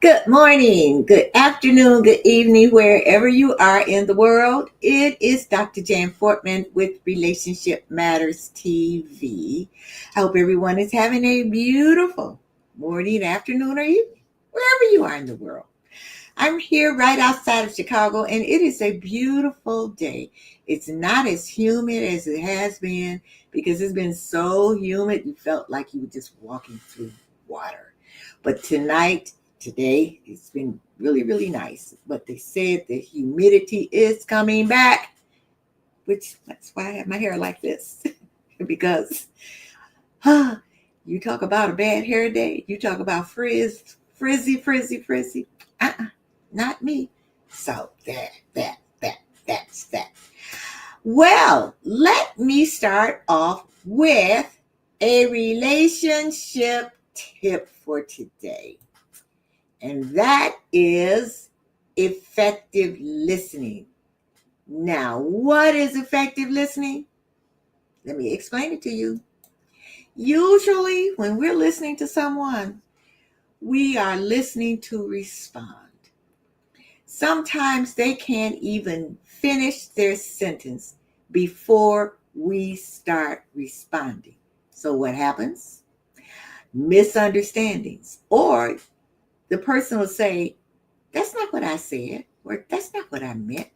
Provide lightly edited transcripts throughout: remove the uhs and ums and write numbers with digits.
Good morning, good afternoon, good evening, wherever you are in the world. It is Dr. Jan Fortman with Relationship Matters TV. I hope everyone is having a beautiful morning, afternoon, or evening, wherever you are in the world. I'm here right outside of Chicago, and it is a beautiful day. It's not as humid as it has been because it's been so humid you felt like you were just walking through water. But today, it's been really, really nice. But they said the humidity is coming back, which that's why I have my hair like this. Because you talk about a bad hair day, you talk about frizzy. Uh-uh, not me. So that's that. Well, let me start off with a relationship tip for today. And that is effective listening. Now, what is effective listening? Let me explain it to you. Usually, when we're listening to someone, we are listening to respond. Sometimes they can't even finish their sentence before we start responding. So, what happens? Misunderstandings. Or the person will say, "That's not what I said," or "That's not what I meant."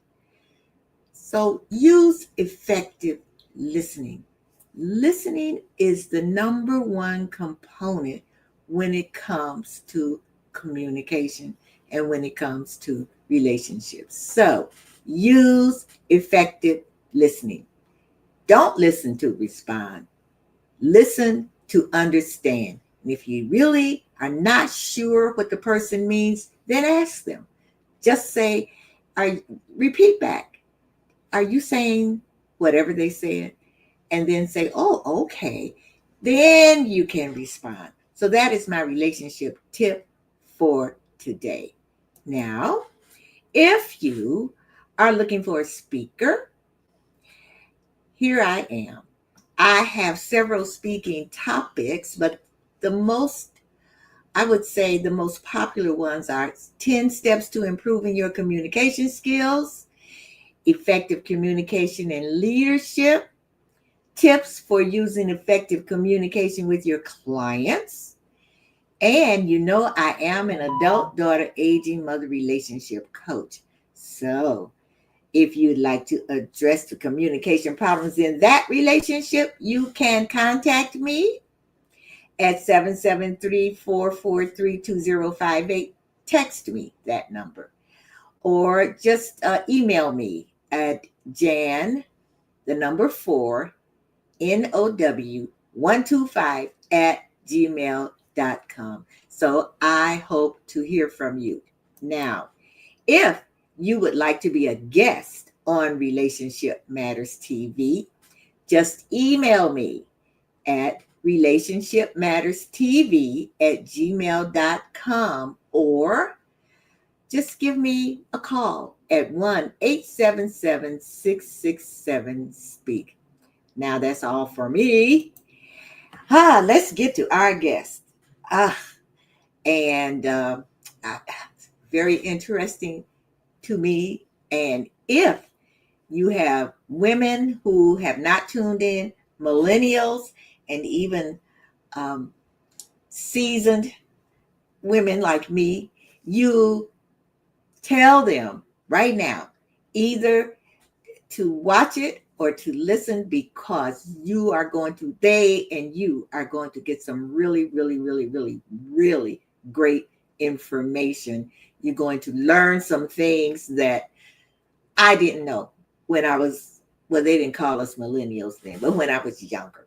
So use effective listening. Listening is the number one component when it comes to communication and when it comes to relationships. So use effective listening. Don't listen to respond. Listen to understand. And if you really are not sure what the person means, then ask them. Just say, are, repeat back. Are you saying whatever they said? And then say, oh, okay. Then you can respond. So that is my relationship tip for today. Now, if you are looking for a speaker, here I am. I have several speaking topics, but the most, I would say the most popular ones are 10 steps to improving your communication skills, effective communication and leadership, tips for using effective communication with your clients. And I am an adult daughter aging mother relationship coach. So if you'd like to address the communication problems in that relationship, you can contact me at 773-443-2058. Text me that number or just email me at Jan, the number 4, NOW125 at gmail.com. So I hope to hear from you. Now, if you would like to be a guest on Relationship Matters TV, just email me at relationshipmatterstv@gmail.com or just give me a call at 1-877-667-SPEAK. Now that's all for me. Let's get to our guest. Ah, and very interesting to me. And if you have women who have not tuned in, millennials, and even um, seasoned women like me, you tell them right now either to watch it or to listen because they and you are going to get some really, really, really, really, really great information. You're going to learn some things that I didn't know well, they didn't call us millennials then, but when I was younger.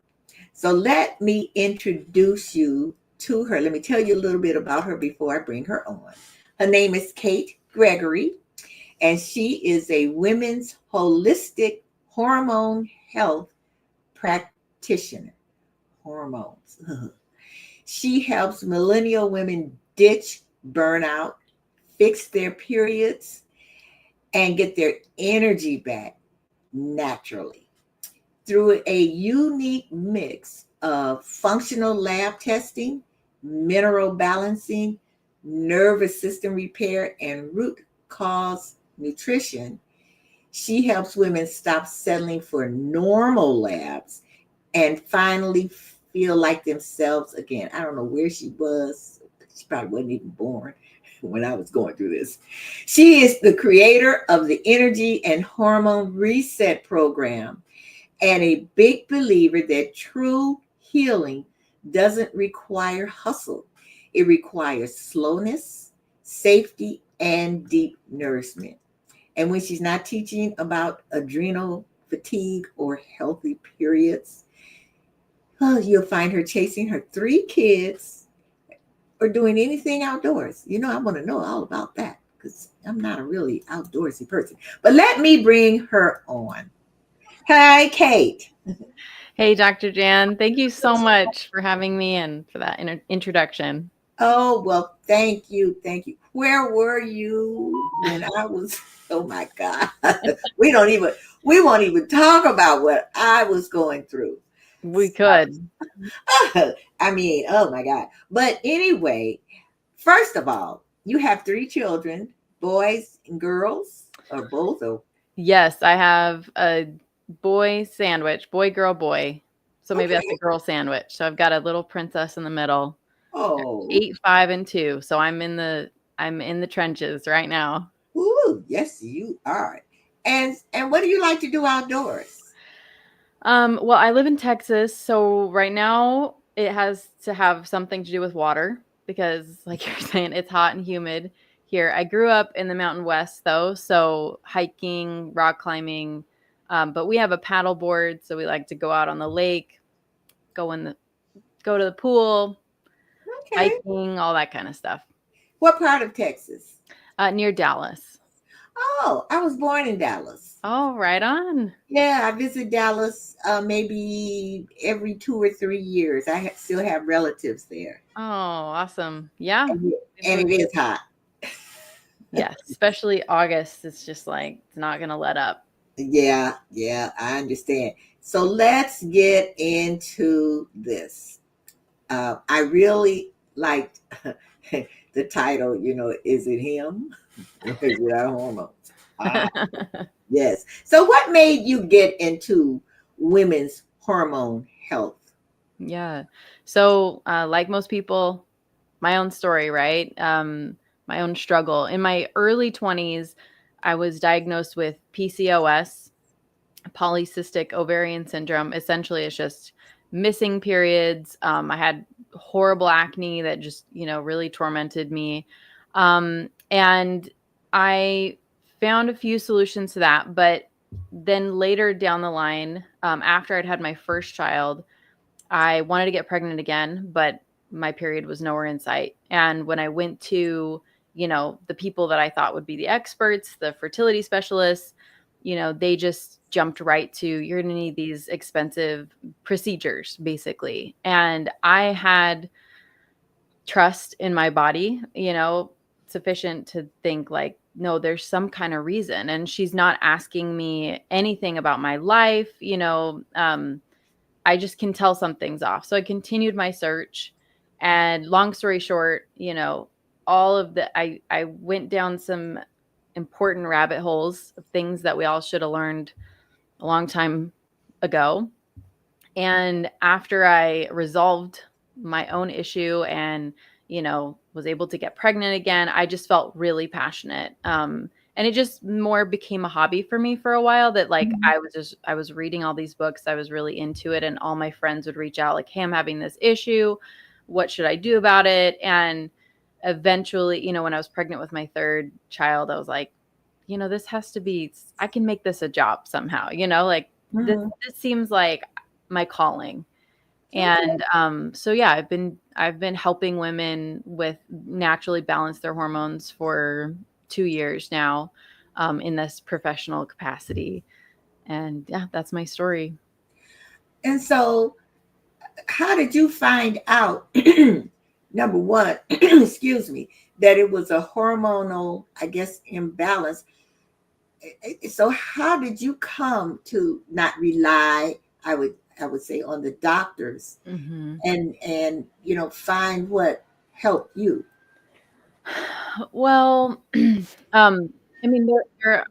So let me introduce you to her. Let me tell you a little bit about her before I bring her on. Her name is Kate Gregory, and she is a women's holistic hormone health practitioner. Hormones. She helps millennial women ditch burnout, fix their periods, and get their energy back naturally through a unique mix of functional lab testing, mineral balancing, nervous system repair, and root cause nutrition. She helps women stop settling for normal labs and finally feel like themselves again. I don't know where she was. She probably wasn't even born when I was going through this. She is the creator of the Energy and Hormone Reset program and a big believer that true healing doesn't require hustle. It requires slowness, safety, and deep nourishment. And when she's not teaching about adrenal fatigue or healthy periods, you'll find her chasing her 3 kids or doing anything outdoors. I want to know all about that because I'm not a really outdoorsy person. But let me bring her on. Hi, Kate. Hey, Dr. Jan. Thank you so much for having me and for that introduction. Oh, well, thank you. Thank you. Where were you when I was, oh my God. we won't even talk about what I was going through. We could. I mean, oh my God. But anyway, first of all, you have 3 children, boys and girls, or both? Or... Yes, I have a boy sandwich, boy, girl, boy. So maybe that's a girl sandwich. So I've got a little princess in the middle. Oh. 8, 5, and 2. So I'm in the trenches right now. Ooh, yes, you are. And what do you like to do outdoors? Well, I live in Texas, so right now it has to have something to do with water because, like you're saying, it's hot and humid here. I grew up in the Mountain West, though, so hiking, rock climbing, but we have a paddle board, so we like to go out on the lake, go to the pool, Okay. hiking, all that kind of stuff. What part of Texas? Near Dallas. Oh, I was born in Dallas. Oh, right on. Yeah, I visit Dallas maybe every 2 or 3 years. I still have relatives there. Oh, awesome. Yeah. And it is hot. Yes, especially August. It's just like, it's not going to let up. Yeah, I understand. So let's get into this. I really liked the title, is it him? Or is it our hormones? Yes. So what made you get into women's hormone health? Yeah. So, like most people, my own story, right? My own struggle. In my early 20s, I was diagnosed with PCOS, polycystic ovarian syndrome. Essentially, it's just missing periods. I had horrible acne that just, really tormented me. And I found a few solutions to that. But then later down the line, after I'd had my first child, I wanted to get pregnant again, but my period was nowhere in sight. And when I went to, the people that I thought would be the experts, the fertility specialists, they just jumped right to, you're going to need these expensive procedures, basically. And I had trust in my body, sufficient to think like, no, there's some kind of reason. And she's not asking me anything about my life, I just can tell something's off. So I continued my search. And long story short, all of I went down some important rabbit holes of things that we all should have learned a long time ago. And after I resolved my own issue and, was able to get pregnant again, I just felt really passionate. And it just more became a hobby for me for a while that like, I was reading all these books. I was really into it. And all my friends would reach out like, hey, I'm having this issue. What should I do about it? And eventually, when I was pregnant with my third child, I was like, this has to be, I can make this a job somehow, like this seems like my calling. And so yeah, I've been helping women with naturally balance their hormones for 2 years now, in this professional capacity. And yeah, that's my story. And so, how did you find out, number one, excuse me, that it was a hormonal, I guess, imbalance? So, how did you come to not rely, I would say, on the doctors Mm-hmm. and find what helped you? Well, I mean, there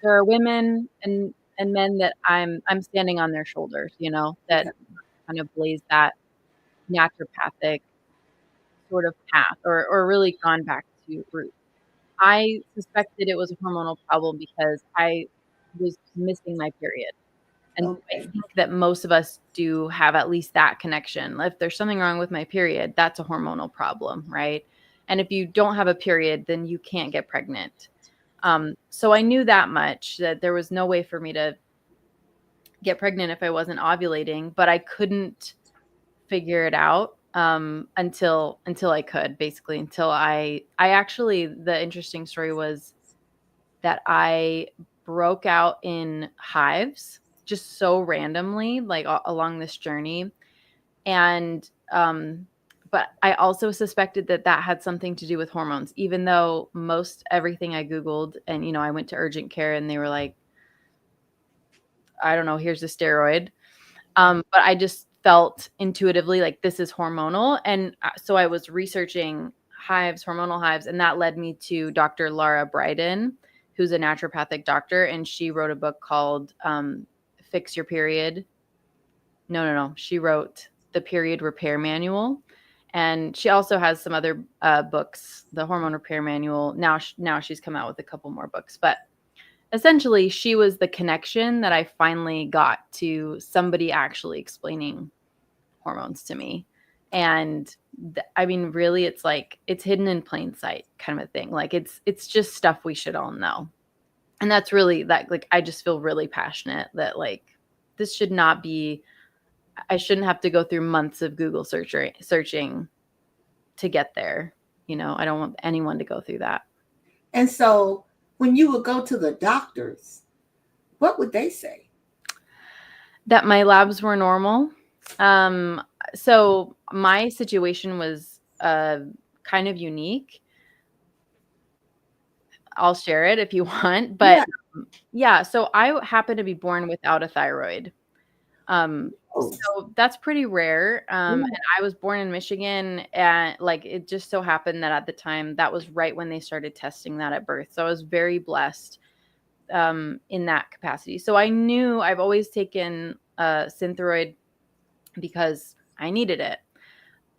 are women and men that I'm standing on their shoulders, that Yeah. kind of blaze that naturopathic sort of path or really gone back to roots. I suspected it was a hormonal problem because I was missing my period. And so I Okay. think that most of us do have at least that connection. If there's something wrong with my period, that's a hormonal problem, right? And if you don't have a period, then you can't get pregnant. So I knew that much, that there was no way for me to get pregnant if I wasn't ovulating, but I couldn't figure it out until I could, basically, until I actually, the interesting story was that I broke out in hives just so randomly, like along this journey. And, but I also suspected that that had something to do with hormones, even though most everything I Googled and, I went to urgent care and they were like, I don't know, here's a steroid. But I just felt intuitively like this is hormonal. And so I was researching hives, hormonal hives, and that led me to Dr. Laura Briden, who's a naturopathic doctor. And she wrote a book called Fix Your Period. No. She wrote The Period Repair Manual. And she also has some other books, the Hormone Repair Manual. Now she's come out with a couple more books. But essentially, she was the connection that I finally got to somebody actually explaining hormones to me. And I mean, really, it's like it's hidden in plain sight kind of a thing. Like it's just stuff we should all know. And that's really that, like, I just feel really passionate that, like, this should not be, I shouldn't have to go through months of Google searching to get there. I don't want anyone to go through that. And so when you would go to the doctors, what would they say? That my labs were normal. Um, so my situation was kind of unique. I'll share it if you want, but Yeah. yeah, so I happen to be born without a thyroid. Oh, So that's pretty rare. yeah. And I was born in Michigan, and like it just so happened that at the time that was right when they started testing that at birth. So I was very blessed in that capacity. So I knew I've always taken Synthroid because I needed it.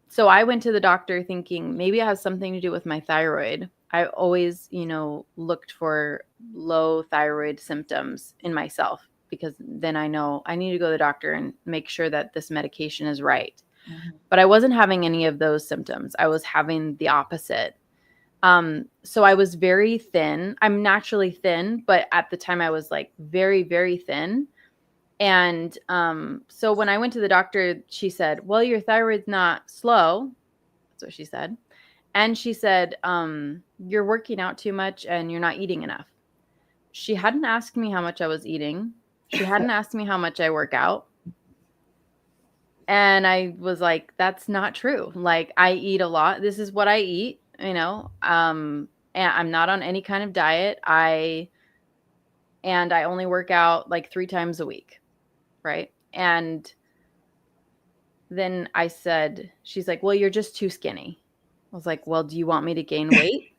So I went to the doctor thinking maybe it has something to do with my thyroid. I always, looked for low thyroid symptoms in myself because then I know I need to go to the doctor and make sure that this medication is right. Mhm. But I wasn't having any of those symptoms. I was having the opposite. So I was very thin. I'm naturally thin, but at the time I was like very, very thin. And so when I went to the doctor, she said, well, your thyroid's not slow. That's what she said. And she said, you're working out too much and you're not eating enough. She hadn't asked me how much I was eating. She hadn't asked me how much I work out. And I was like, that's not true. Like, I eat a lot. This is what I eat, and I'm not on any kind of diet. And I only work out like 3 times a week. Right. And then she's like, well, you're just too skinny. I was like, well, do you want me to gain weight?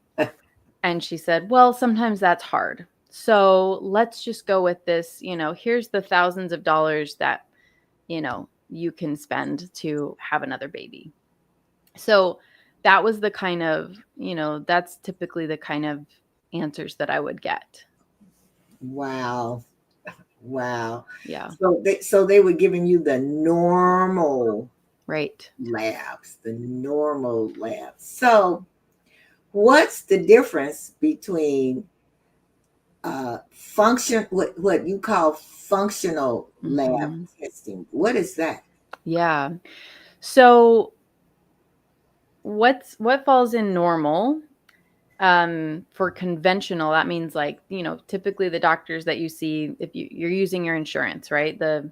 And she said, well, sometimes that's hard. So let's just go with this. Here's the thousands of dollars that, you can spend to have another baby. So that was the kind of, that's typically the kind of answers that I would get. Wow. Wow. Yeah. So they were giving you the normal Right. labs, the normal labs. So what's the difference between function what you call functional lab Mhm. testing? What is that? Yeah. So what falls in normal for conventional, that means like, typically the doctors that you see, if you're using your insurance, right? The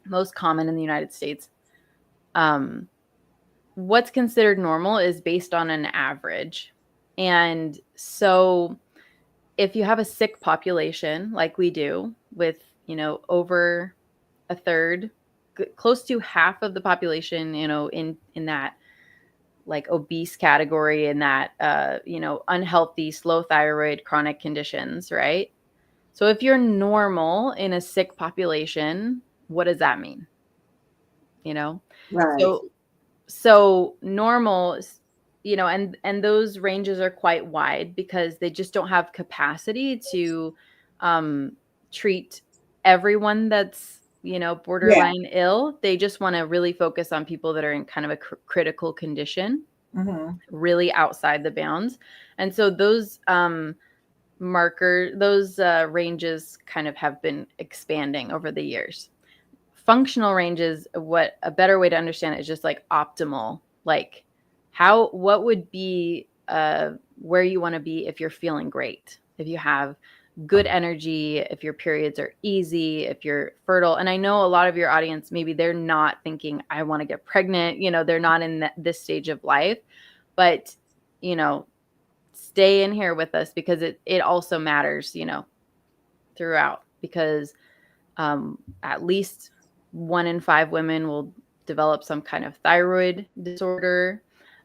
most common in the United States. Um, what's considered normal is based on an average. And so if you have a sick population like we do with, over a third, close to half of the population, in that like obese category in that, unhealthy, slow thyroid, chronic conditions, right? So if you're normal in a sick population, what does that mean? You know? Right. So normal, and those ranges are quite wide because they just don't have capacity to um, treat everyone that's, Yeah. borderline ill. They just want to really focus on people that are in kind of a critical condition, Mm-hmm. really outside the bounds. And so those those ranges kind of have been expanding over the years. Functional ranges, what a better way to understand it is just like optimal, like what would be where you want to be if you're feeling great, if you have good energy, if your periods are easy, if you're fertile. And I know a lot of your audience, maybe they're not thinking I want to get pregnant, they're not in this stage of life, but you know stay in here with us because it also matters, throughout, because at least 1 in 5 women will develop some kind of thyroid disorder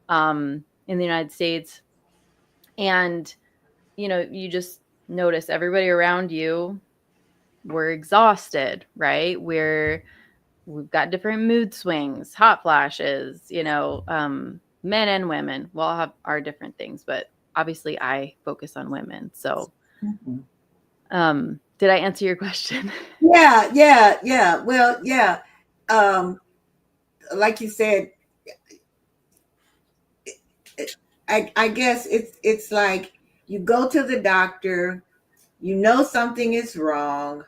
in the United States. And, you just notice everybody around you, we're exhausted, right? We've got different mood swings, hot flashes, men and women. We'll all have our different things, but obviously I focus on women. So, Mm-hmm. did I answer your question? Yeah, yeah, yeah. Well, yeah. Um, like you said, I guess it's like you go to the doctor, you know something is wrong,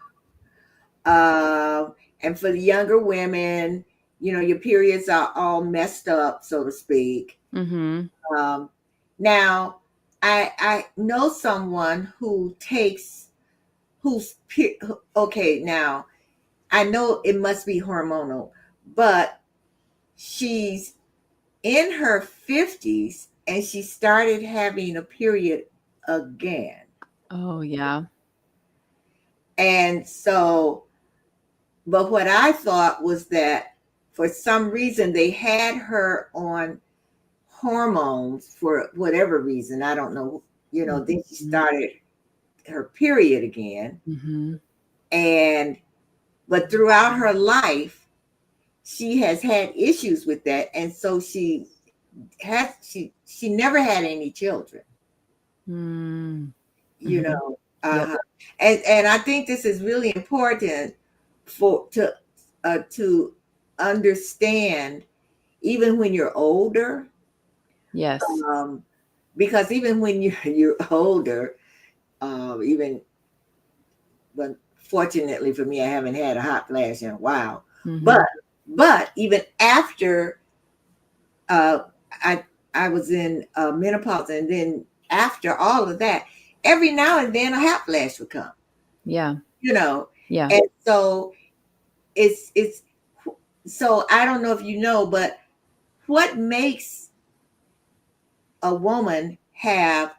and for the younger women, your periods are all messed up, so to speak. Mm-hmm. Um, Now, I know someone who takes okay. Now, I know it must be hormonal, but she's in her 50s and she started having a period again. Oh, yeah. And so, but what I thought was that for some reason they had her on hormones for whatever reason. I don't know. Then she Mhm. started her period again. Mhm. And, but throughout her life, she has had issues with that. And so she never had any children. Mm. you Mhm. know Yep. and I think this is really important for to understand even when you're older, Yes. um because even when you're older, even but fortunately for me I haven't had a hot flash in a while, but Mhm. even after uh i I was in menopause, and then after all of that, every now and then a hot flash would come, Yeah. you know. Yeah. And so it's so I don't know if you know, but what makes a woman have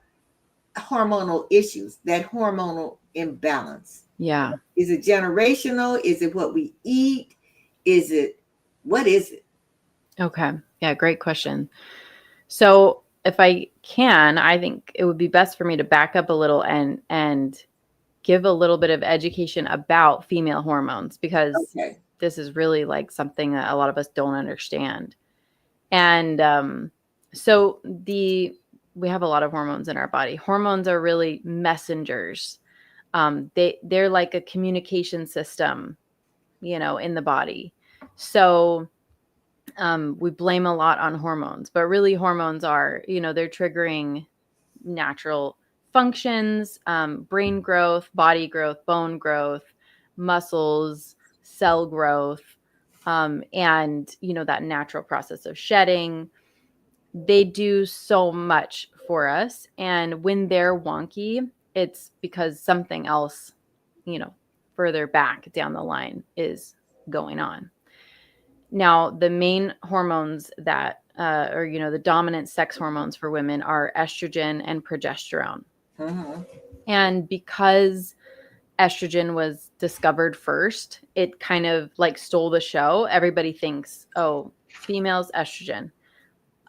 hormonal issues, that hormonal imbalance? Yeah. Is it generational? Is it what we eat? Is it, what is it? Okay. Yeah, great question. So, if I can, I think it would be best for me to back up a little and give a little bit of education about female hormones, because Okay. this is really like something that a lot of us don't understand. And so we have a lot of hormones in our body. Hormones are really messengers. They're like a communication system, in the body. So we blame a lot on hormones, but really hormones are, they're triggering natural functions, brain growth, body growth, bone growth, muscles, cell growth, and that natural process of shedding. They do so much for us. And when they're wonky, it's because something else, you know, further back down the line is going on. Now, the main hormones that, the dominant sex hormones for women are estrogen and progesterone. Mm-hmm. And because estrogen was discovered first, it kind of like stole the show. Everybody thinks, oh, females, estrogen.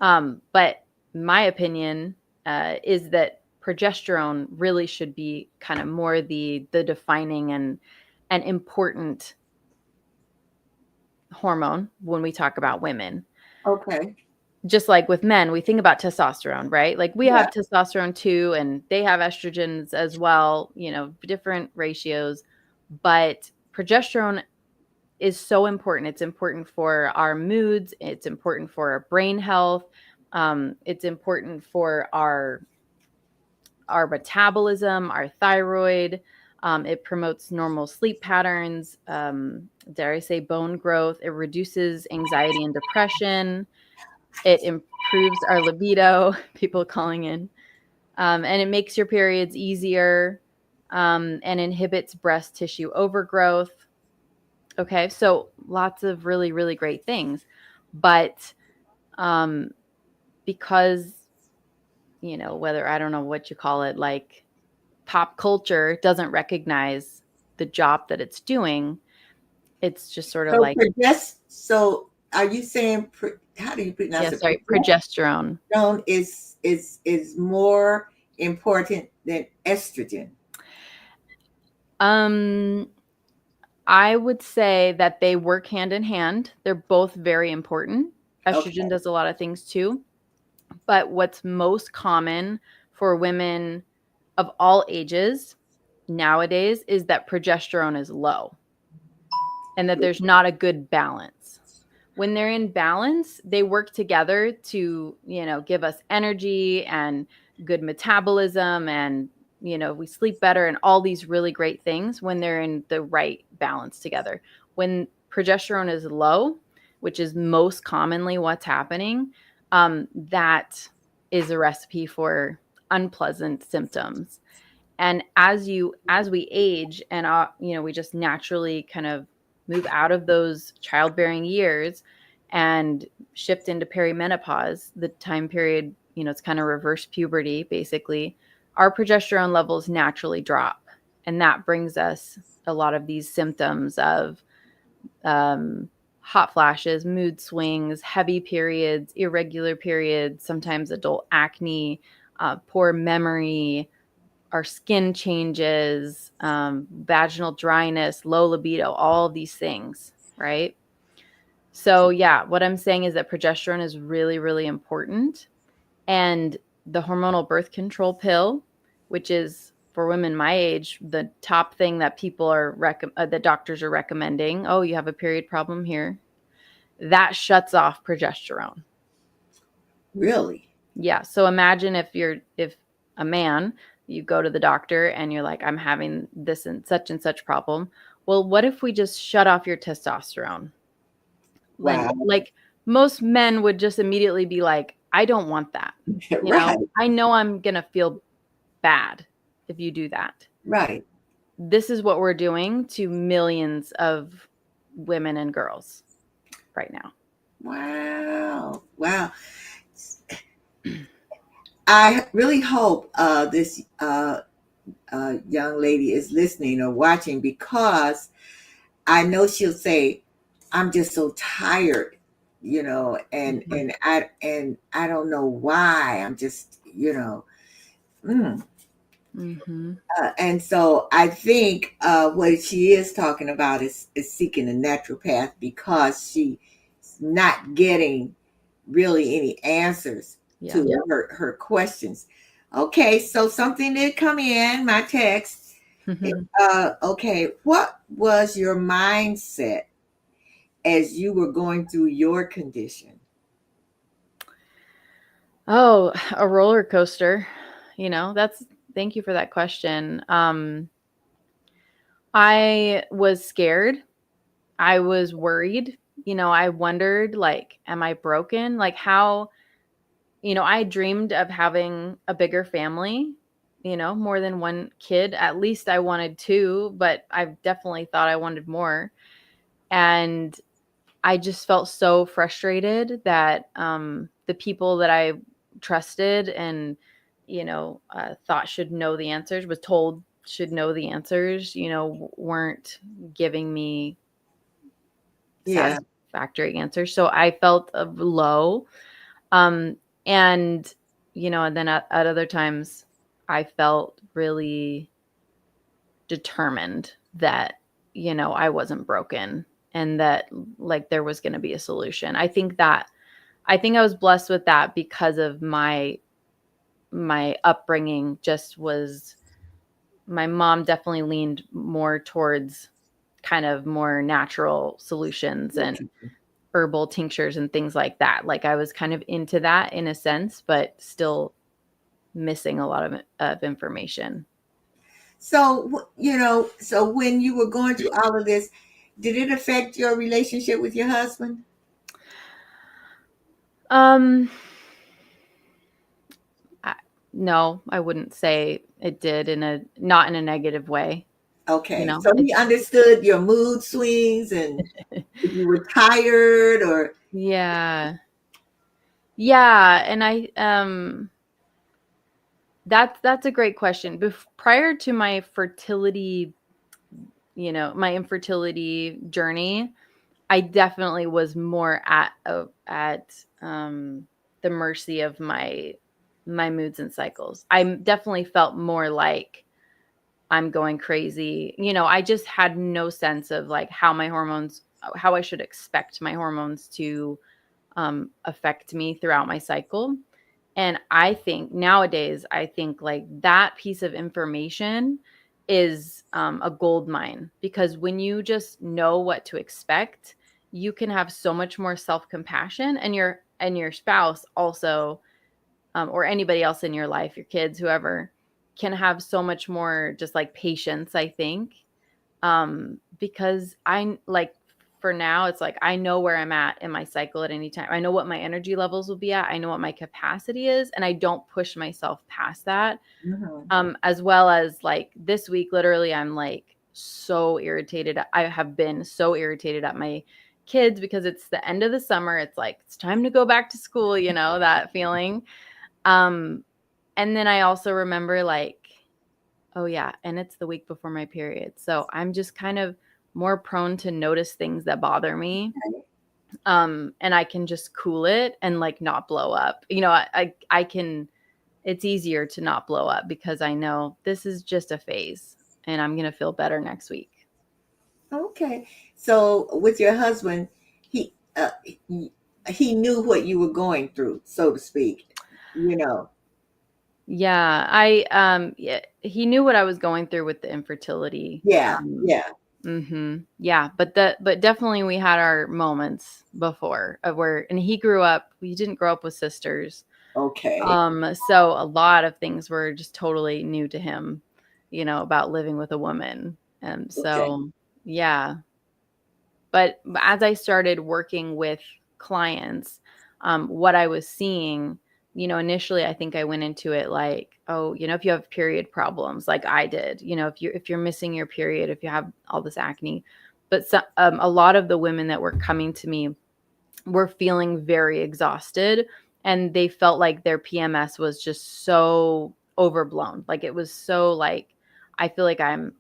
But my opinion is that progesterone really should be kind of more the defining and important hormone when we talk about women. Okay. Just like with men, we think about testosterone, right? Like we Yeah. have testosterone too, and they have estrogens as well, different ratios. But progesterone is so important. It's important for our moods. It's important for our brain health. It's important for our metabolism, our thyroid. It promotes normal sleep patterns. Dare I say bone growth? It reduces anxiety and depression. It improves our libido, people calling in. And it makes your periods easier, and inhibits breast tissue overgrowth. Okay, so lots of really, really great things. But um, because, whether I don't know what you call it, like pop culture doesn't recognize the job that it's doing, it's just sort of So like, are you saying how do you pronounce yeah, it? sorry, progesterone. Progesterone is more important than estrogen. Um, I would say that they work hand in hand. They're both very important. Estrogen Okay. does a lot of things too. But what's most common for women of all ages nowadays is that progesterone is low and that there's not a good balance. When they're in balance, they work together to, give us energy and good metabolism, and, we sleep better and all these really great things when they're in the right balance together. When progesterone is low, which is most commonly what's happening, that is a recipe for unpleasant symptoms. And as we age and we just naturally kind of move out of those childbearing years and shift into perimenopause, the time period, it's kind of reverse puberty basically, our progesterone levels naturally drop, and that brings us a lot of these symptoms of hot flashes, mood swings, heavy periods, irregular periods, sometimes adult acne, poor memory, our skin changes, vaginal dryness, low libido, all of these things, right? So, yeah, what I'm saying is that progesterone is really, really important. And the hormonal birth control pill, which is for women my age, the top thing that the doctors are recommending. Oh, you have a period problem here. That shuts off progesterone. Really? Yeah. So imagine if a man, you go to the doctor and you're like, I'm having this and such problem. Well, what if we just shut off your testosterone? When Wow. like most men would just immediately be like, I don't want that. Right. I know I'm gonna feel bad if you do that. Right. This is what we're doing to millions of women and girls right now. Wow. Wow. I really hope this young lady is listening or watching, because I know she'll say, "I'm just so tired," Mhm. and I don't know why. I'm just, mm. Mhm. And so I think what she is talking about is seeking a naturopath, because she's not getting really any answers Yeah. to her questions. Okay, so something did come in my text. Okay, what was your mindset as you were going through your condition? Oh, a roller coaster. Thank you for that question. I was scared. I was worried. I wondered, like, am I broken? Like, how, I dreamed of having a bigger family, more than one kid. At least I wanted two, but I definitely thought I wanted more. And I just felt so frustrated that the people that I trusted and, thought should know the answers, was told should know the answers, weren't giving me Yeah. satisfactory answers. So I felt low. Um, and, and then at other times I felt really determined that, I wasn't broken and that like there was going to be a solution. I think I was blessed with that because of my upbringing. Just was My mom definitely leaned more towards kind of more natural solutions and Okay. herbal tinctures and things like that. Like I was kind of into that in a sense, but still missing a lot of information. So, so when you were going through all of this, did it affect your relationship with your husband? Um, I, no, I wouldn't say it did not in a negative way. Okay. So he It's understood your mood swings and if you were tired or yeah. Yeah, and that's a great question. Prior to my infertility journey, I definitely was more at the mercy of my moods and cycles. I definitely felt more like I'm going crazy. I just had no sense of like how I should expect my hormones to affect me throughout my cycle. And I think nowadays, I think like that piece of information is a gold mine, because when you just know what to expect, you can have so much more self compassion, and your spouse also, or anybody else in your life, your kids, whoever, can have so much more just like patience, I think. Because I like for now, it's like I know where I'm at in my cycle at any time. I know what my energy levels will be at. I know what my capacity is, and I don't push myself past that. Mhm. As well as like this week, literally, I'm like so irritated. I have been so irritated at my kids because it's the end of the summer. It's like it's time to go back to school, that feeling. Um, and then I also remember like, oh yeah, and it's the week before my period. So I'm just kind of more prone to notice things that bother me. And I can just cool it and like not blow up. I can It's easier to not blow up because I know this is just a phase and I'm going to feel better next week. Okay. So with your husband, he knew what you were going through, so to speak. You know. Yeah, yeah, he knew what I was going through with the infertility. Yeah. Yeah. Yeah, but definitely we had our moments before of where, and he didn't grow up with sisters. Okay. So a lot of things were just totally new to him, about living with a woman. And Okay. so, yeah. But as I started working with clients, what I was seeing, initially I think I went into it like, oh, if you have period problems, like I did, if you're missing your period, if you have all this acne, but a lot of the women that were coming to me were feeling very exhausted, and they felt like their PMS was just so overblown. Like it was so like, I feel like I'm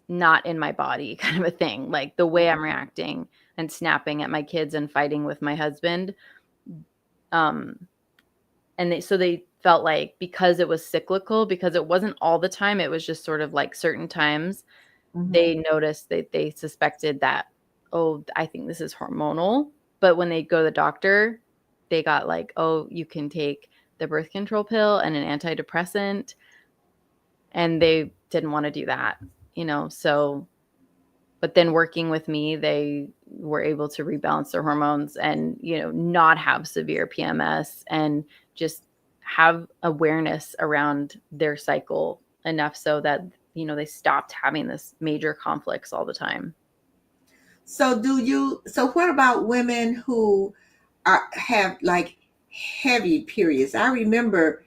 not in my body kind of a thing. Like the way I'm reacting and snapping at my kids and fighting with my husband. Um, so they felt like, because it was cyclical, because it wasn't all the time, it was just sort of like certain times, Mm-hmm. they noticed that they suspected that, oh, I think this is hormonal. But when they go to the doctor, they got like, oh, you can take the birth control pill and an antidepressant. And they didn't want to do that, so. But then working with me, they were able to rebalance their hormones and, not have severe PMS and just have awareness around their cycle enough so that, they stopped having this major conflicts all the time. So what about women who have like heavy periods? I remember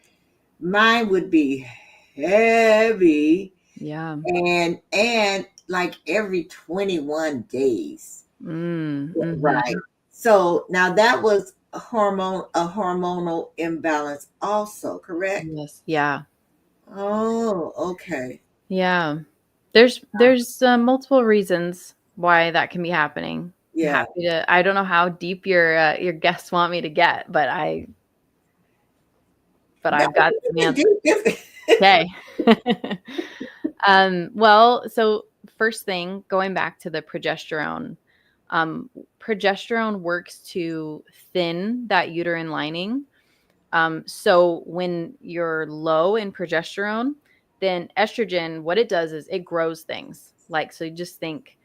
mine would be heavy Yeah. and like every 21 days. Right. Mhm. So now that was a hormonal imbalance also, correct? Yes. Yeah. Oh, okay. Yeah. There's multiple reasons why that can be happening. I'm Yeah. happy to I don't know how deep your guests want me to get, but I but No, I've got you some can answers. do this. Okay. Well, so first thing, going back to the progesterone, progesterone works to thin that uterine lining. So when you're low in progesterone, then estrogen, what it does is it grows things. Like, so you just think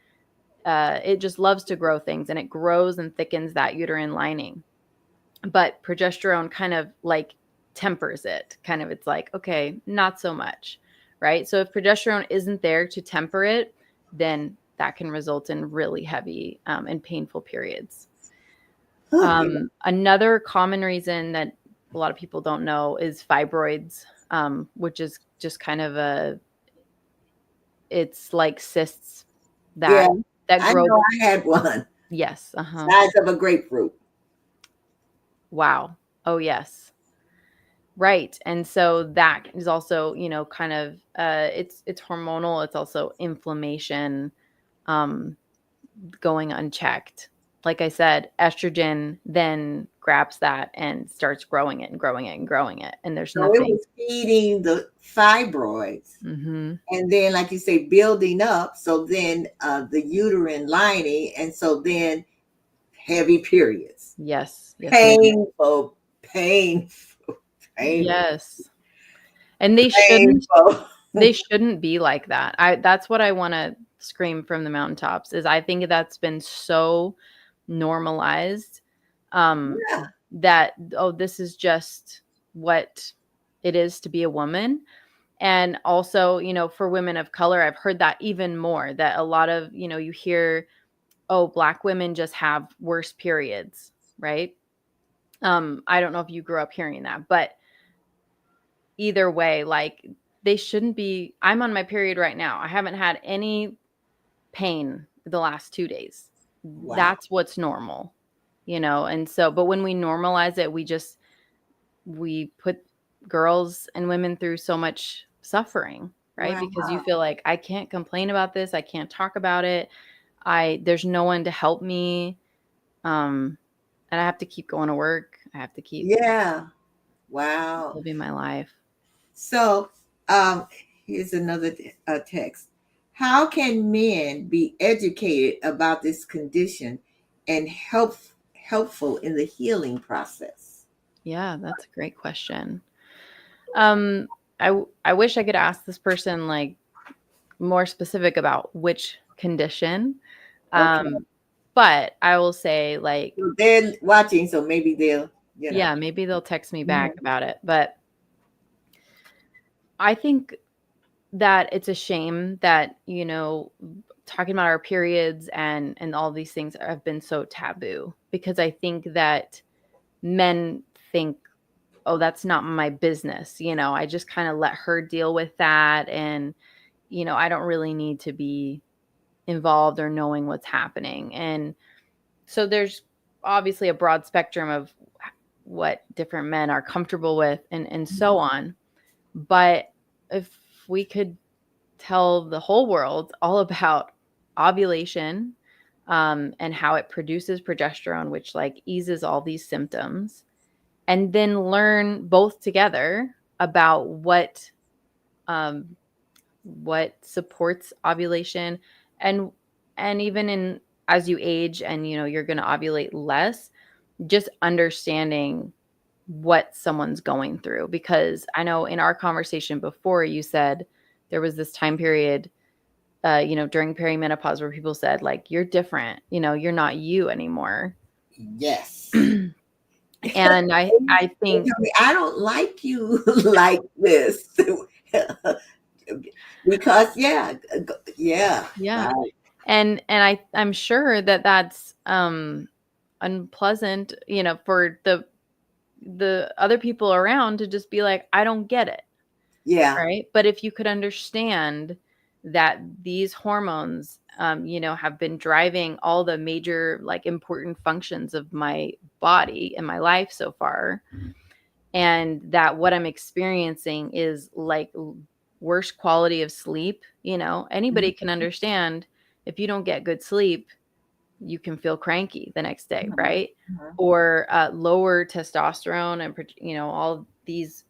it just loves to grow things, and it grows and thickens that uterine lining. But progesterone kind of like tempers it. Kind of, it's like, okay, not so much, right? So if progesterone isn't there to temper it, then that can result in really heavy and painful periods. Okay. Another common reason that a lot of people don't know is fibroids, which is just kind of it's like cysts Yeah, that I grow. know I had one Yes. size of a grapefruit. Wow. Oh, yes. Right. And so that is also, kind of it's hormonal. It's also inflammation um going unchecked. Like I said, estrogen then grabs that and starts growing it and growing it and growing it. And there's So it nothing. was feeding the fibroids. Hmm. And then, like you say, building up. So then the uterine lining. And so then heavy periods. Yes. Yes, ma'am. Painful, painful, painful, Yes. And painful. they shouldn't be like that. That's what I want to scream from the mountaintops is I think that's been so normalized um Yeah. that, oh, this is just what it is to be a woman. And also, for women of color, I've heard that even more, that a lot of, you hear, oh, Black women just have worse periods, right? I don't know if you grew up hearing that, but either way, like, they shouldn't be. I'm on my period right now. I haven't had any pain the last 2 days. Wow. That's what's normal, and so, but when we normalize it, we put girls and women through so much suffering, right? Wow. Because you feel like, I can't complain about this, I can't talk about it, there's no one to help me, and I have to keep going to work, I have to keep Yeah. Wow. living my life. So here's another text. How can men be educated about this condition and helpful in the healing process? Yeah, that's a great question. I wish I could ask this person like more specific about which condition. Okay. But I will say, like, So they're watching, so maybe they'll, yeah, maybe they'll text me back Mhm. about it. But I think that it's a shame that, talking about our periods and all these things have been so taboo, because I think that men think, oh, that's not my business. I just kind of let her deal with that. And, I don't really need to be involved or knowing what's happening. And so there's obviously a broad spectrum of what different men are comfortable with and so on. But if we could tell the whole world all about ovulation, and how it produces progesterone, which like eases all these symptoms, and then learn both together about um, what supports ovulation, and even in, as you age and you're going to ovulate less, just understanding what someone's going through. Because I know in our conversation before, you said there was this time period during perimenopause where people said, like, you're different, you're not you anymore. Yes. And I They think, tell me, I don't like you like this. Because yeah, yeah. right. And I'm sure that that's unpleasant, for the other people around to just be like, I don't get it. Yeah. Right. But if you could understand that these hormones, have been driving all the major, like, important functions of my body and my life so far, and that what I'm experiencing is like worse quality of sleep, anybody can understand if you don't get good sleep, you can feel cranky the next day, Mhm. right? Mhm. Or lower testosterone and all these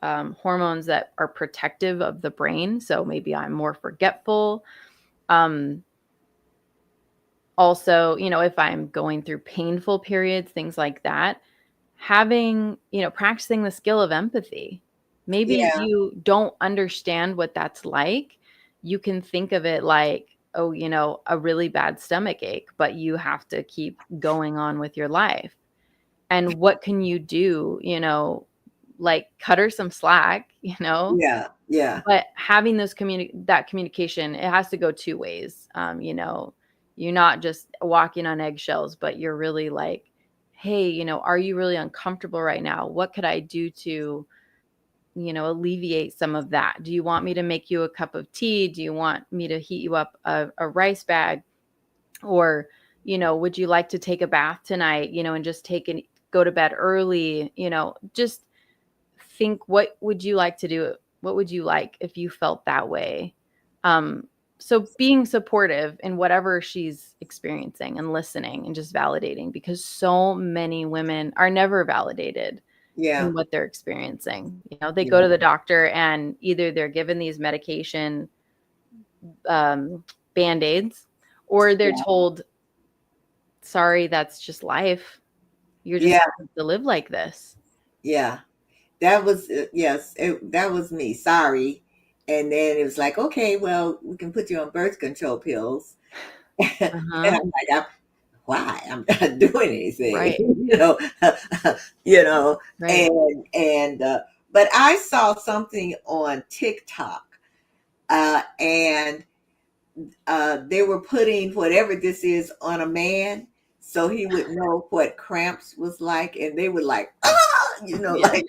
hormones that are protective of the brain. So maybe I'm more forgetful. Um, Also, if I'm going through painful periods, things like that, having, practicing the skill of empathy. Maybe Yeah, you don't understand what that's like. You can think of it like, oh, a really bad stomach ache, but you have to keep going on with your life. And what can you do, like cut her some slack, yeah, yeah, but having that communication, it has to go two ways. You're not just walking on eggshells, but you're really like, hey, are you really uncomfortable right now? What could I do to, alleviate some of that? Do you want me to make you a cup of tea? Do you want me to heat you up a rice bag? Or, would you like to take a bath tonight, and just go to bed early? Just think, what would you like to do? What would you like if you felt that way? Um, so being supportive in whatever she's experiencing and listening and just validating, because so many women are never validated yeah, in what they're experiencing. They go yeah, to the doctor and either they're given these medication band-aids, or they're yeah, told, sorry, that's just life. You're just yeah, going to live like this. yeah. That was yes, that was me. Sorry. And then it was like, okay, well, we can put you on birth control pills. And I'm Uh-huh. like, why? I'm not doing anything, Right. you know. Right. And but I saw something on TikTok, and they were putting whatever this is on a man, so he would know what cramps was like, and they would like, Yes. like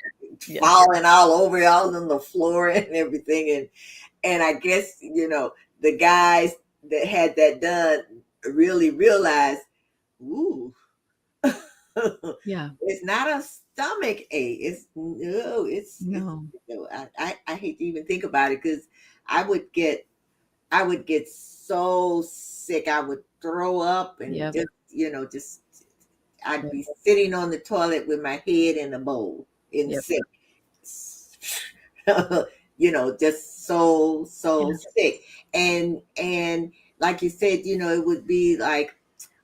Yes. falling all over, all on the floor and everything, and I guess the guys that had that done really realized, ooh, Yeah. it's not a stomach ache. It's no, it's No. I hate to even think about it because I would get I would get so sick. I would throw up and Yep. just I'd Yep. be sitting on the toilet with my head in a bowl in Yep. sick. Just so Yeah. sick. And like you said, it would be like,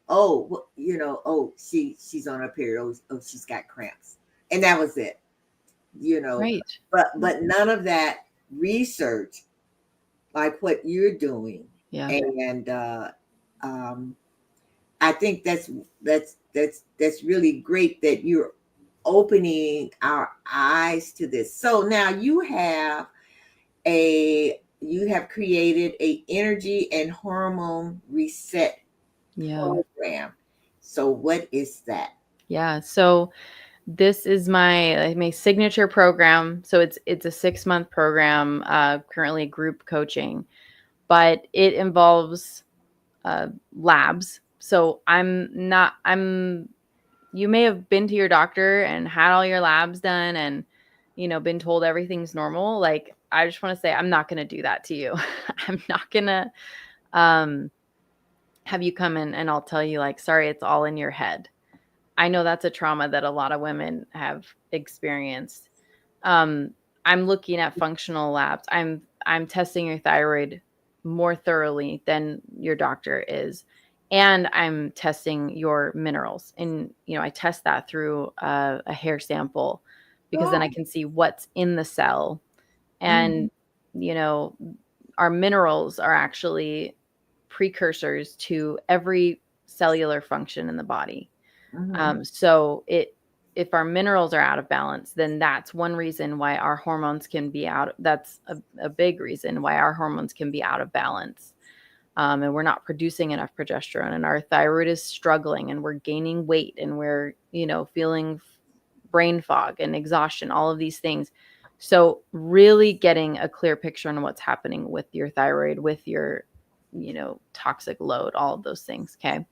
oh, oh, she's on her period. Oh, she's got cramps. And that was it. You know, Right. but none of that research like what you're doing. Yeah. And um, I think that's really great that you're opening our eyes to this. So now you have created a energy and hormone reset Yeah. program. So what is that? Yeah. So this is my signature program. So it's a 6-month program, currently group coaching, but it involves labs. So you may have been to your doctor and had all your labs done and, been told everything's normal. Like, I just want to say, I'm not going to do that to you. I'm not going to um, have you come in and I'll tell you, like, sorry, it's all in your head. I know that's a trauma that a lot of women have experienced. Um, I'm looking at functional labs. I'm testing your thyroid more thoroughly than your doctor is. And I'm testing your minerals. And, I test that through a hair sample, because then I Oh, can see what's in the cell. mhm, And, you know, our minerals are actually precursors to every cellular function in the body. mhm. So if our minerals are out of balance, then that's one reason why our hormones can be out. That's a big reason why our hormones can be out of balance. And we're not producing enough progesterone, and our thyroid is struggling, and we're gaining weight, and we're, feeling brain fog and exhaustion, all of these things. So really getting a clear picture on what's happening with your thyroid, with your, toxic load, all of those things. Okay.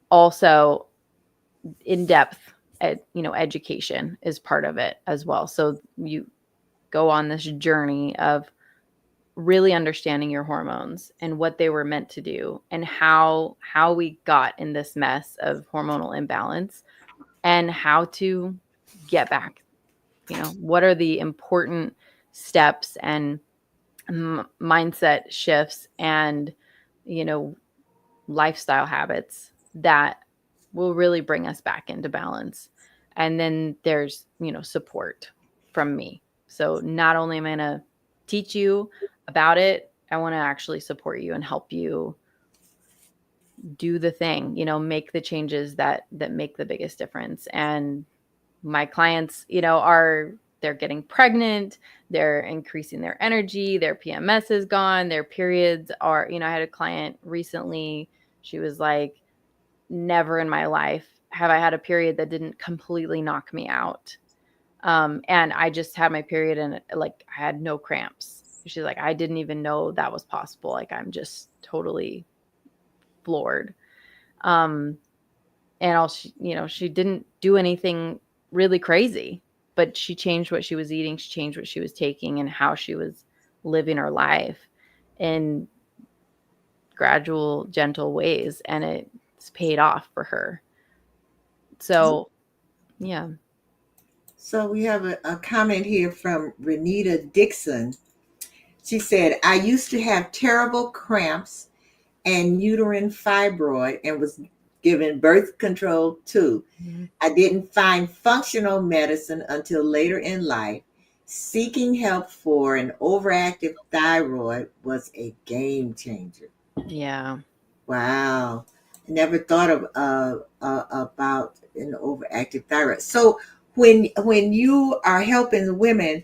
Also, in-depth education is part of it as well. So you go on this journey of really understanding your hormones and what they were meant to do and how we got in this mess of hormonal imbalance and how to get back. What are the important steps and mindset shifts and you know lifestyle habits that will really bring us back into balance. And then there's, support from me. So not only am I going to teach you about it, I want to actually support you and help you do the thing, make the changes that make the biggest difference. And my clients, they're getting pregnant, they're increasing their energy, their PMS is gone, their periods are, I had a client recently, she was like, never in my life have I had a period that didn't completely knock me out. And I just had my period and like I had no cramps. She's like, I didn't even know that was possible. Like I'm just totally floored. And she didn't do anything really crazy, but she changed what she was eating. She changed what she was taking and how she was living her life in gradual, gentle ways. And it's paid off for her. So, yeah. So we have a comment here from Renita Dixon. She said, I used to have terrible cramps and uterine fibroid and was given birth control too. Mm-hmm. I didn't find functional medicine until later in life. Seeking help for an overactive thyroid was a game changer. Yeah. Wow. I never thought of about an overactive thyroid. So when you are helping women,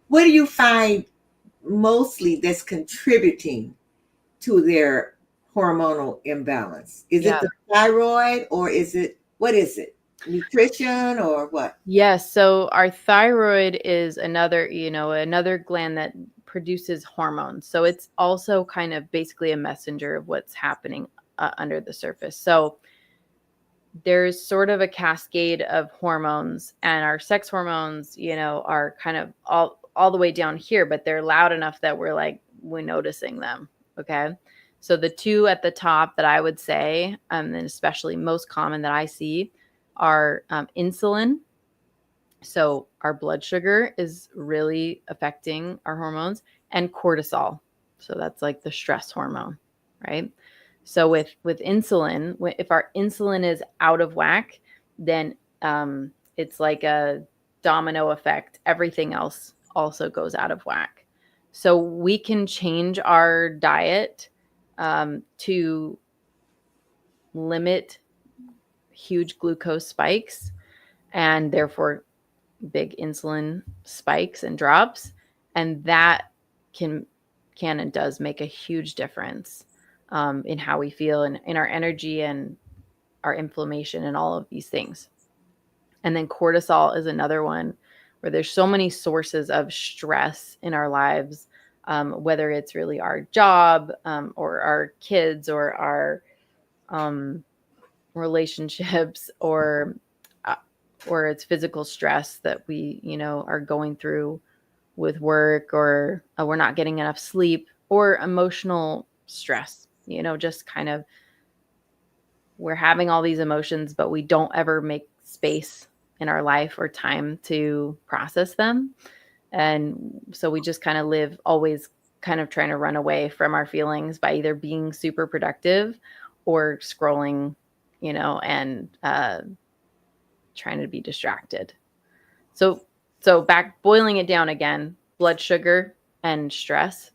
what do you find mostly that's contributing to their hormonal imbalance? Is it Yeah. the thyroid or what is it? Nutrition or what? Yes. So our thyroid is another gland that produces hormones. So it's also kind of basically a messenger of what's happening under the surface. So there's sort of a cascade of hormones, and our sex hormones, are kind of all the way down here, but they're loud enough that we're noticing them. Okay. So the two at the top that I would say, and especially most common that I see are insulin. So our blood sugar is really affecting our hormones, and cortisol. So that's like the stress hormone, right? So with insulin, if our insulin is out of whack, then it's like a domino effect. Everything else also goes out of whack. So we can change our diet to limit huge glucose spikes and therefore big insulin spikes and drops, and that can and does make a huge difference in how we feel and in our energy and our inflammation and all of these things. And then cortisol is another one where there's so many sources of stress in our lives, whether it's really our job or our kids or our relationships or it's physical stress that we, are going through with work, or we're not getting enough sleep, or emotional stress, just kind of we're having all these emotions, but we don't ever make space in our life or time to process them. And so we just kind of live always kind of trying to run away from our feelings by either being super productive or scrolling, and trying to be distracted. So back boiling it down again, blood sugar and stress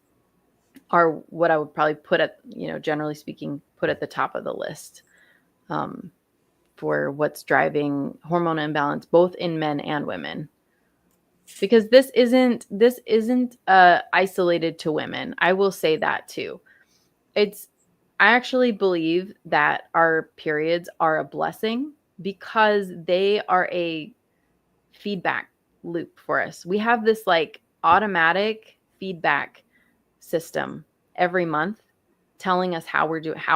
are what I would probably put at, generally speaking, put at the top of the list for what's driving hormone imbalance, both in men and women. Because this isn't isolated to women. I will say that too. I actually believe that our periods are a blessing because they are a feedback loop for us. We have this like automatic feedback system every month telling us how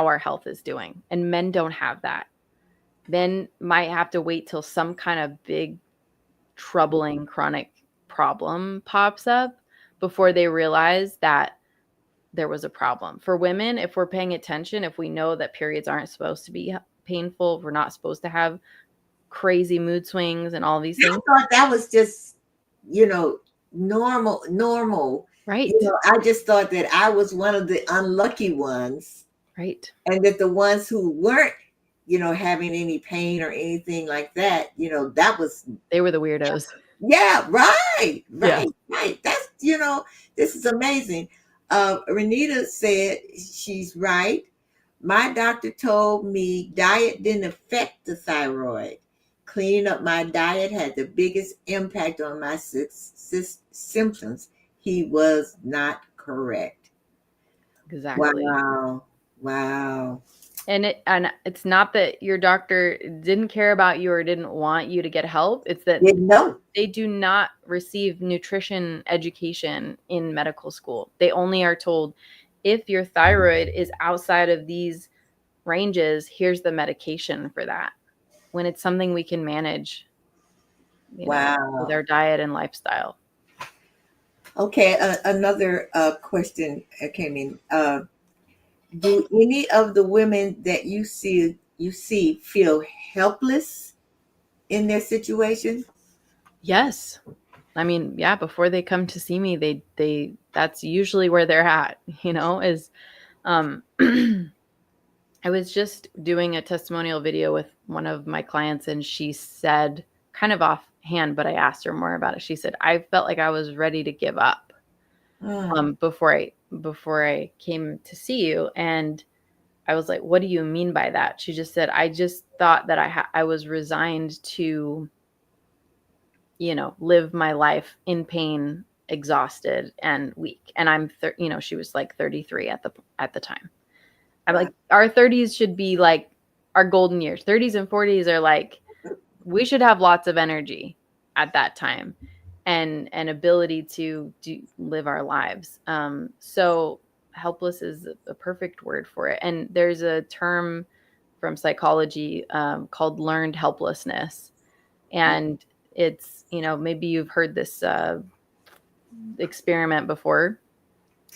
our health is doing. And men don't have that. Men might have to wait till some kind of big troubling chronic problem pops up before they realize that there was a problem. For women, if we're paying attention, if we know that periods aren't supposed to be painful, we're not supposed to have crazy mood swings and all these I things. thought that was just, normal. Right. I just thought that I was one of the unlucky ones, Right. and that the ones who weren't, having any pain or anything like that, that was, They were the weirdos. yeah, right, Yeah. right. That's, this is amazing. Renita said she's right. My doctor told me diet didn't affect the thyroid. Cleaning up my diet had the biggest impact on my symptoms. He was not correct. Exactly. Wow. And it's not that your doctor didn't care about you or didn't want you to get help. It's that Didn't know. they do not receive nutrition education in medical school. They only are told, if your thyroid is outside of these ranges, here's the medication for that. When it's something we can manage, with Wow. our diet and lifestyle. Okay, another question came in. Do any of the women that you see feel helpless in their situation? Yes. I mean, yeah, before they come to see me, they that's usually where they're at, is I was just doing a testimonial video with one of my clients, and she said, kind of offhand, but I asked her more about it. She said, I felt like I was ready to give up Mm. before I came to see you. And I was like, what do you mean by that? She just said, I just thought that I was resigned to, live my life in pain, exhausted and weak. And I'm, she was like 33 at the time. I'm Wow. like, our 30s should be like our golden years. 30s and 40s are like, we should have lots of energy at that time and ability to live our lives. So helpless is a perfect word for it. And there's a term from psychology called learned helplessness. And it's, maybe you've heard this experiment before,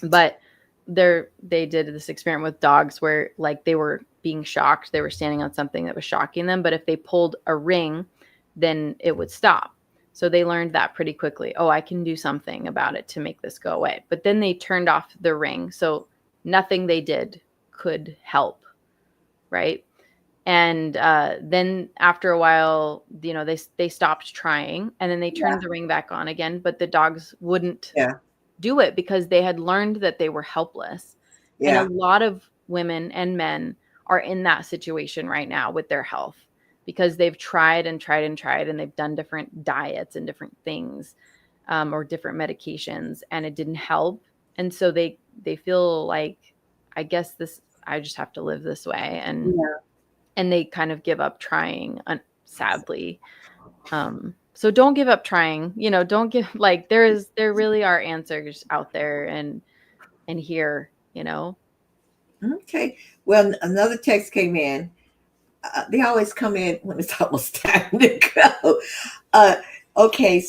but they did this experiment with dogs where, like, they were being shocked. They were standing on something that was shocking them, but if they pulled a ring, then it would stop. So they learned that pretty quickly. Oh, I can do something about it to make this go away. But then they turned off the ring, so nothing they did could help, right? And then after a while, they stopped trying, and then they turned the ring back on again, but the dogs wouldn't Yeah. do it because they had learned that they were helpless. And a Yeah. lot of women and men are in that situation right now with their health because they've tried and tried and tried, and they've done different diets and different things, or different medications, and it didn't help. And so they feel like, I guess I just have to live this way. And they kind of give up trying, sadly. So don't give up trying, don't give, like, there really are answers out there and here, Okay. Well, another text came in. They always come in when it's almost time to go. Okay.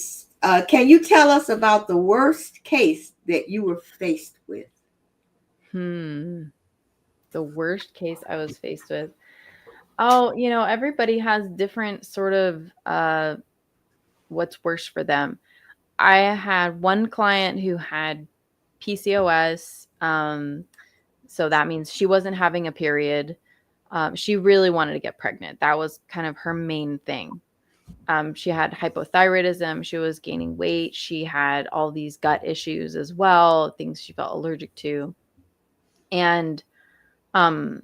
Can you tell us about the worst case that you were faced with? The worst case I was faced with. Oh, everybody has different sort of what's worse for them. I had one client who had PCOS. So that means she wasn't having a period. She really wanted to get pregnant. That was kind of her main thing. She had hypothyroidism. She was gaining weight. She had all these gut issues as well, things she felt allergic to. And um,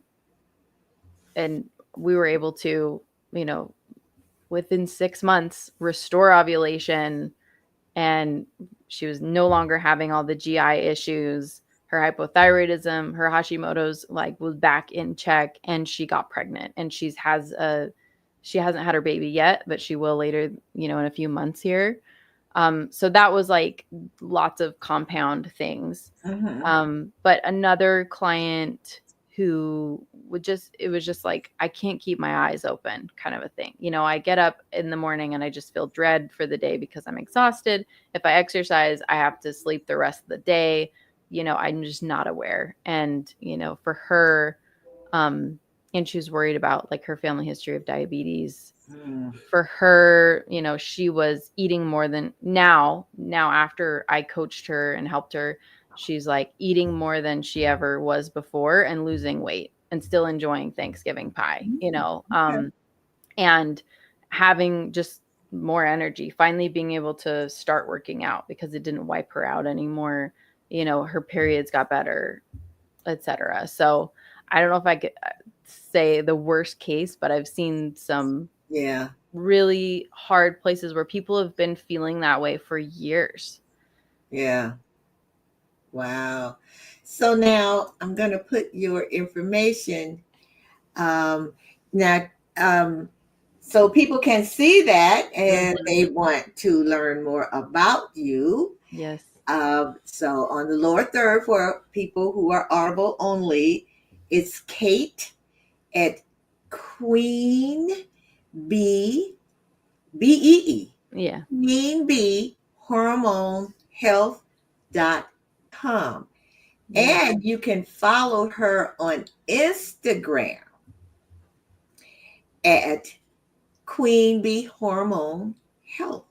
and we were able to, within 6 months, restore ovulation, and she was no longer having all the GI issues. Her hypothyroidism, her Hashimoto's, like, was back in check, and she got pregnant. And she hasn't had her baby yet, but she will later, in a few months here. So that was like lots of compound things. But another client who it was just like, I can't keep my eyes open, kind of a thing. I get up in the morning and I just feel dread for the day because I'm exhausted. If I exercise, I have to sleep the rest of the day. I'm just not aware. And, for her, and she was worried about like her family history of diabetes. Mm. For her, she was eating more than now after I coached her and helped her, she's like eating more than she ever was before and losing weight and still enjoying Thanksgiving pie, Okay. and having just more energy, finally being able to start working out because it didn't wipe her out anymore. Her periods got better, etc. So I don't know if I could say the worst case, but I've seen some Yeah. really hard places where people have been feeling that way for years. Yeah. Wow. So now I'm going to put your information now, so people can see that and Mhm. they want to learn more about you. Yes. So on the lower third for people who are Audible only, it's Kate at Queen B BEE Yeah. Queen B Hormone Health.com. Yeah. And you can follow her on Instagram at Queen Bee Hormone Health.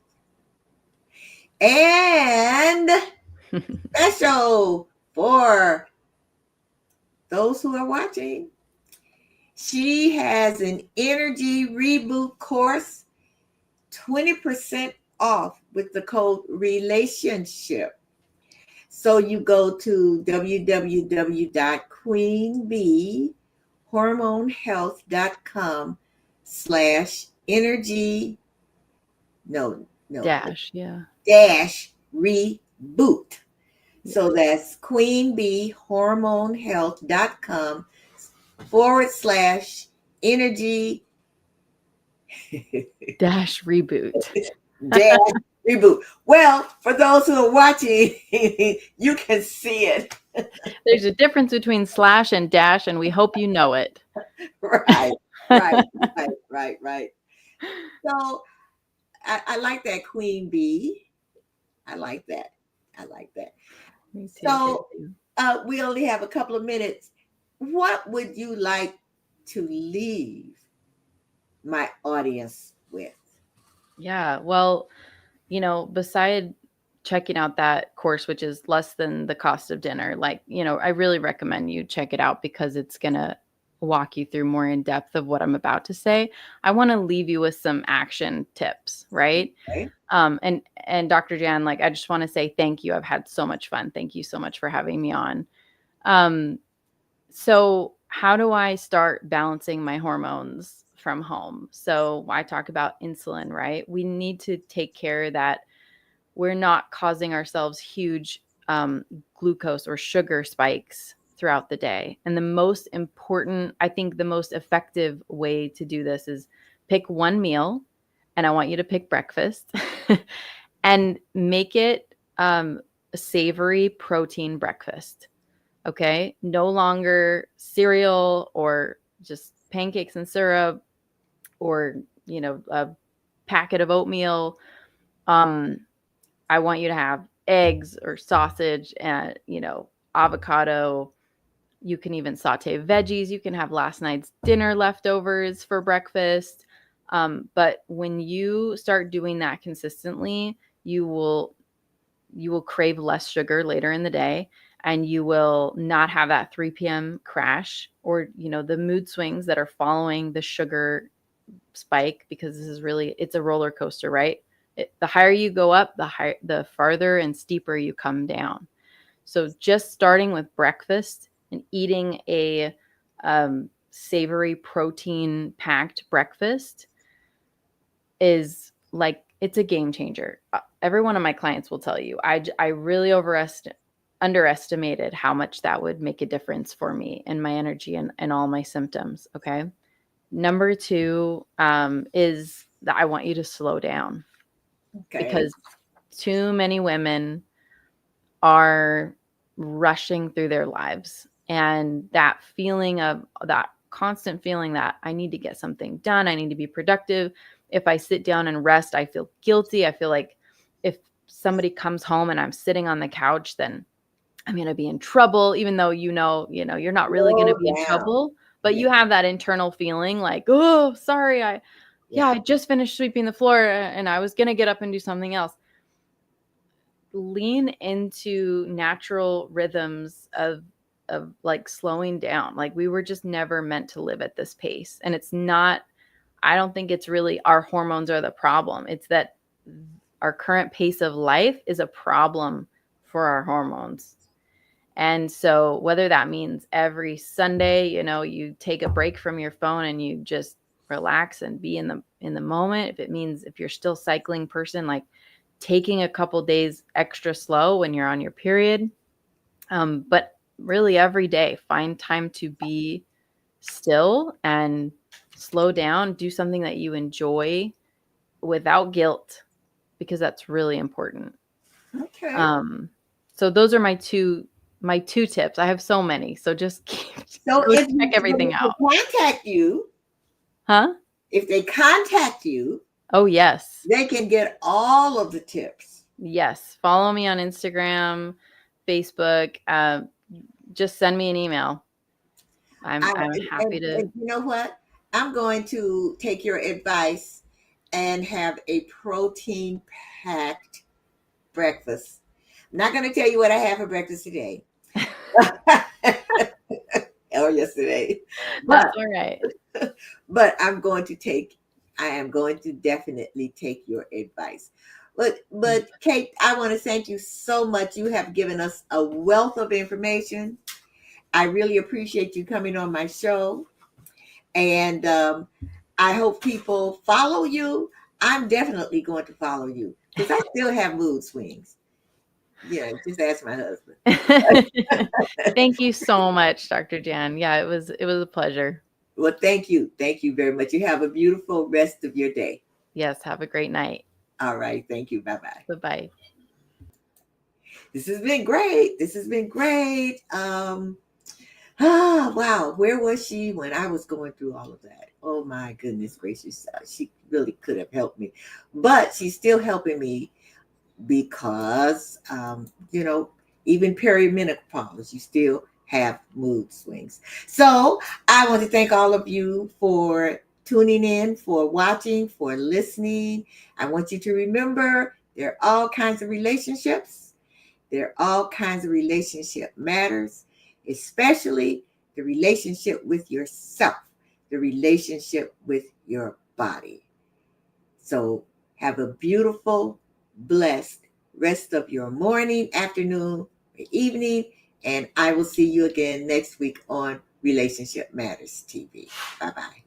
And special for those who are watching, she has an energy reboot course, 20% off with the code relationship. So you go to www.queenbeehormonehealth.com/energy, no, Dash. Yeah. dash reboot. Yeah. So that's queenbeehormonehealth.com/energy Dash reboot. dash reboot. Well, for those who are watching, you can see it. There's a difference between slash and dash, and we hope you know it. Right, right, right. So I like that Queen Bee. I like that. I like that. Me too. Thank So you. we only have a couple of minutes. What would you like to leave my audience with? Yeah. Well, beside checking out that course, which is less than the cost of dinner, like, I really recommend you check it out because it's going to walk you through more in depth of what I'm about to say. I want to leave you with some action tips, right? Okay. And Dr. Jan, like, I just want to say thank you. I've had so much fun. Thank you so much for having me on. Um, so how do I start balancing my hormones from home? So I talk about insulin, right? We need to take care that we're not causing ourselves huge glucose or sugar spikes throughout the day. And the most important, I think the most effective way to do this is pick one meal, and I want you to pick breakfast and make it a savory protein breakfast. Okay. No longer cereal or just pancakes and syrup or, a packet of oatmeal. Um, I want you to have eggs or sausage and, avocado. You can even saute veggies. You can have last night's dinner leftovers for breakfast. But when you start doing that consistently, you will crave less sugar later in the day, and you will not have that 3 p.m. crash or, the mood swings that are following the sugar spike, because it's a roller coaster, right? The higher you go up, the farther and steeper you come down. So just starting with breakfast and eating a savory protein packed breakfast is like, it's a game changer. Every one of my clients will tell you, I really underestimated how much that would make a difference for me and my energy and all my symptoms. Okay. Number two is that I want you to slow down, Okay. because too many women are rushing through their lives, and that constant feeling that I need to get something done, I need to be productive. If I sit down and rest, I feel guilty. I feel like if somebody comes home and I'm sitting on the couch, then I'm going to be in trouble, even though you're not really going to Slow be in down. trouble, but Yeah. you have that internal feeling like, oh, sorry, I just finished sweeping the floor and I was going to get up and do something else. Lean into natural rhythms of like slowing down. Like we were just never meant to live at this pace. And it's not, I don't think it's really our hormones are the problem. It's that our current pace of life is a problem for our hormones. And so whether that means every Sunday, you take a break from your phone and you just relax and be in the moment. If it means, if you're still cycling person, like taking a couple days extra slow when you're on your period. But really every day, find time to be still and slow down, do something that you enjoy without guilt, because that's really important. Okay. So those are my two tips. I have so many. So just So go if check everything out. contact you, Huh? if they contact you, Oh, yes. they can get all of the tips. Yes. Follow me on Instagram, Facebook. Just send me an email. I'm happy to. And you know what? I'm going to take your advice and have a protein packed breakfast. I'm not going to tell you what I had for breakfast today or yesterday, but That's all right. but I am going to definitely take your advice. But Kate, I want to thank you so much. You have given us a wealth of information. I really appreciate you coming on my show. And I hope people follow you. I'm definitely going to follow you because I still have mood swings. Yeah, just ask my husband. Thank you so much, Dr. Jan. Yeah, it was a pleasure. Well, thank you. Thank you very much. You have a beautiful rest of your day. Yes, have a great night. All right. Thank you. Bye-bye. Bye-bye. This has been great. Wow. Where was she when I was going through all of that? Oh my goodness gracious. She really could have helped me, but she's still helping me because, even perimenopause, you still have mood swings. So I want to thank all of you for tuning in, for watching, for listening. I want you to remember there are all kinds of relationships. There are all kinds of relationship matters, especially the relationship with yourself, the relationship with your body. So have a beautiful, blessed rest of your morning, afternoon, or evening, and I will see you again next week on Relationship Matters TV. Bye-bye.